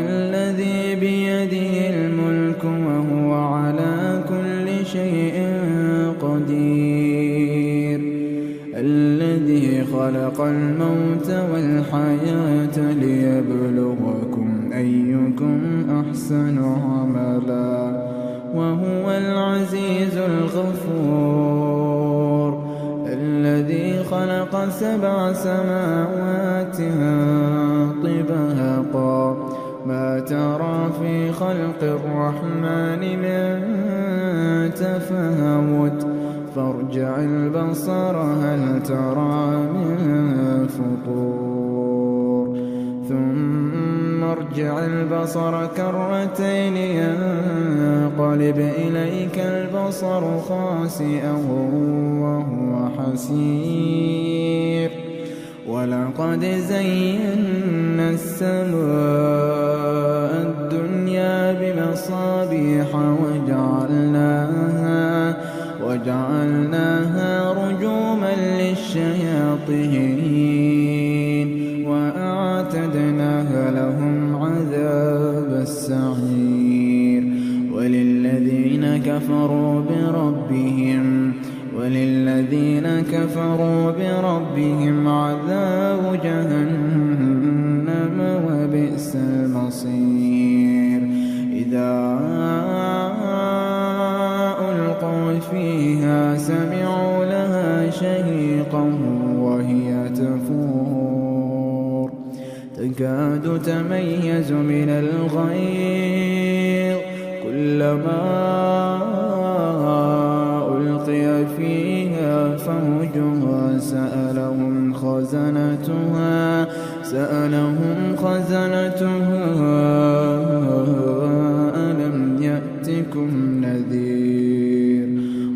الذي بيده الملك وهو على كل شيء قدير الذي خلق الموت والحياة ليبلوكم أيكم أحسن عملا وهو العزيز الغفور الذي خلق 7 سماوات طباقا ما ترى في خلق الرحمن من تفاوت فارجع البصر هل ترى من فطور ثم ارجع البصر كرتين ينقلب إليك البصر خاسئا وهو حسير ولقد زينا السماء الدنيا بمصابيح وجعلناها رجوما للشياطين وأعتدنا لهم عذاب السعير وللذين كفروا بربهم عذاب جهنم وبئس المصير إذا ألقوا فيها سمعوا لها شهيقا وهي تفور تكاد تميز من الغيظ كلما ألقي فيها فوج سألهم خزنتها ألم يأتكم نذير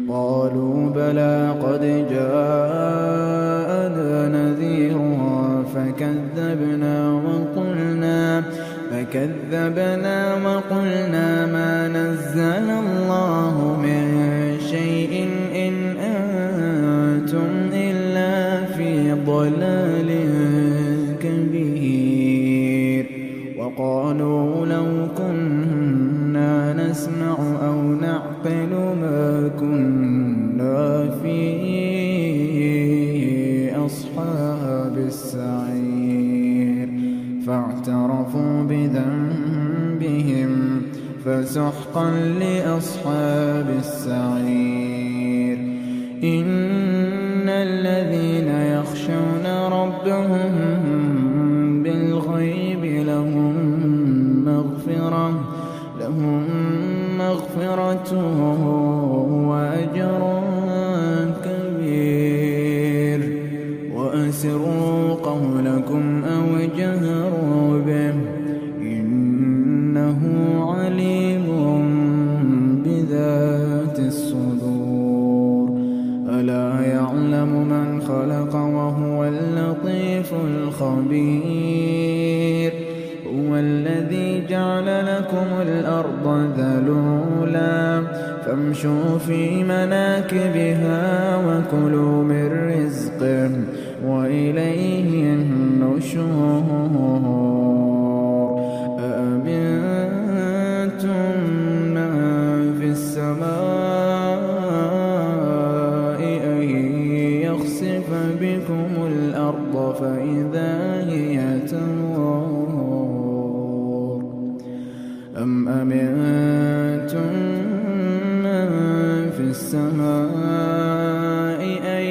قالوا بلى قد جاءنا نذير فكذبنا وقلنا ما نزل الله من شيء إن أنتم إلا في ضلال كبير وقالوا لو كنا نسمع أو نعقل ما كنا في أصحاب السعير فاعترفوا بذنبهم فسحقا لأصحاب السعير إن الذين يخشون ربهم بالغيب لهم مغفرة وأجر كبير وأسروا قولكم أو جهروا به إنه عليم بذات الصدور ألا يعلم من خلق وهو اللطيف الخبير هو الذي جعل لكم الأرض ذلولا فامشوا في مناكبها وكلوا من رزقه وإليه النشور أأمنتم من في السماء أن يخسف بكم الأرض فإذا هي تمور أم أمنتم من في السماء أن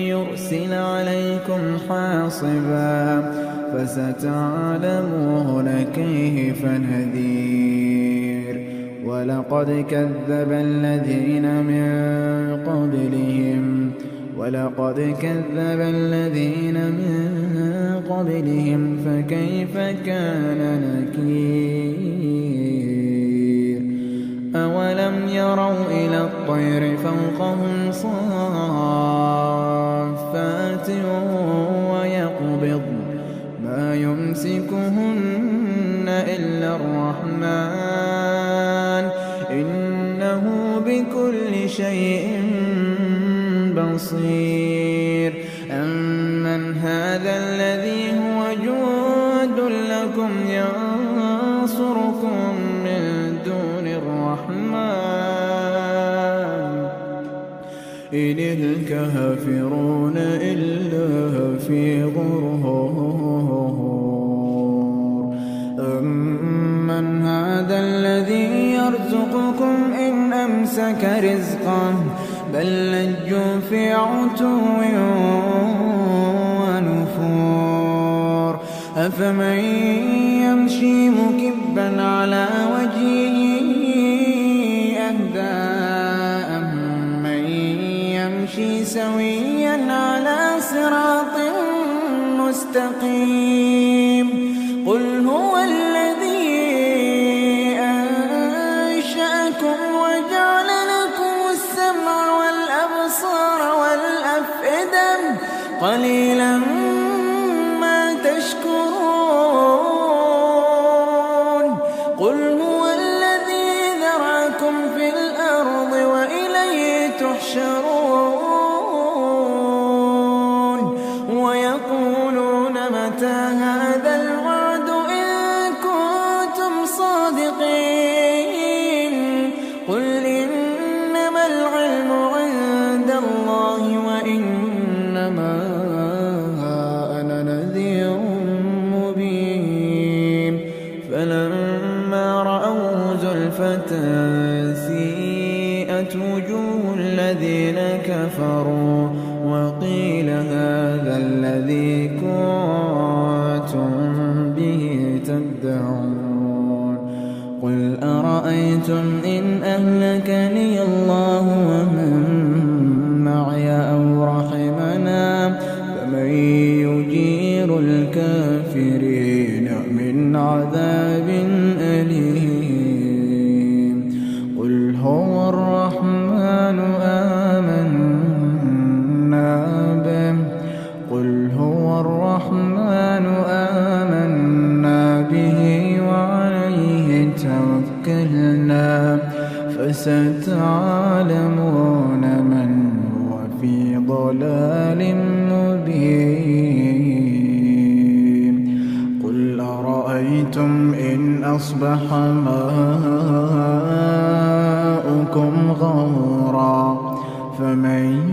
يرسل عليكم حاصبا فستعلمون كيف نذير ولقد كذب الذين من قبلهم فكيف كان نكير أولم يروا إلى الطير فوقهم صافات ويقبض ما يمسكهن إلا الرحمن إنه بكل شيء بصير هذا الذي هو جند لكم ينصركم إن الكافرون إلا في غرور أمن هذا الذي يرزقكم إن أمسك رزقه بل لجوا في عتو ونفور أفمن يمشي مكبا على وجهه أهدى أمن يمشي سويا على صراط مستقيم قل هو الذي أنشأكم وجعل لكم السمع والأبصار والأفئدة قليلا ما تشكرون قل هو الذي ذرأكم في الأرض وإليه تحشرون ويقولون متى هذا الوعد إن كنتم صادقين قل إنما العلم عند الله وإنما أنا نذير مبين فلما رأوه زلفة سيئت وجوه الذين كفروا وقيل هذا الذي كنتم به تدعون قل أرأيتم إن أهلكني الله ومن معي أو رحمنا فمن يجير الكافرين من عذاب أليم قل هو الرحمن آمنا به قل هو الرحمن آمنا به وعليه توكلنا فستعلمون من هو في ضلال مبين قل أرأيتم إن أصبح ماؤكم غورا فمن